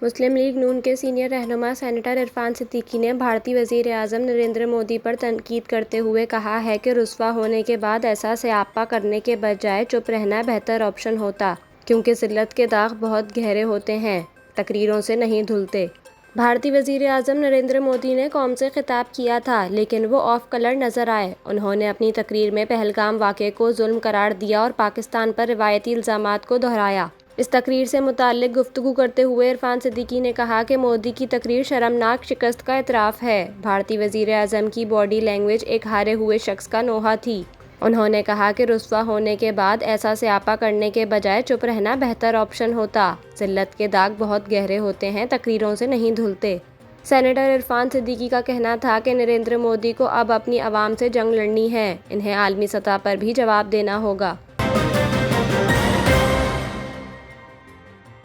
مسلم league نون کے senior رہنما senator Irfan Siddiqui نے بھارتی وزیر اعظم نریندر مودی پر تنقید کرتے ہوئے کہا ہے کہ رسوا ہونے کے بعد ایسا سیاپا کرنے کے بجائے چپ رہنا بہتر آپشن ہوتا، کیونکہ ذلت کے داغ بہت گہرے ہوتے ہیں، تقریروں سے نہیں دھلتے۔ بھارتی وزیر اعظم نریندر مودی نے قوم سے خطاب کیا تھا، لیکن وہ آف کلر نظر آئے۔ انہوں نے اپنی تقریر میں پہلگام واقعے کو ظلم قرار دیا اور پاکستان پر روایتی الزامات کو دہرایا۔ اس تقریر سے متعلق گفتگو کرتے ہوئے عرفان صدیقی نے کہا کہ مودی کی تقریر شرمناک شکست کا اعتراف ہے۔ بھارتی وزیر اعظم کی باڈی لینگویج ایک ہارے ہوئے شخص کا نوحہ تھی۔ انہوں نے کہا کہ رسوا ہونے کے بعد ایسا سیاپا کرنے کے بجائے چپ رہنا بہتر آپشن ہوتا۔ ذلت کے داغ بہت گہرے ہوتے ہیں، تقریروں سے نہیں دھلتے۔ سینیٹر عرفان صدیقی کا کہنا تھا کہ نریندر مودی کو اب اپنی عوام سے جنگ لڑنی ہے، انہیں عالمی سطح پر بھی جواب دینا ہوگا۔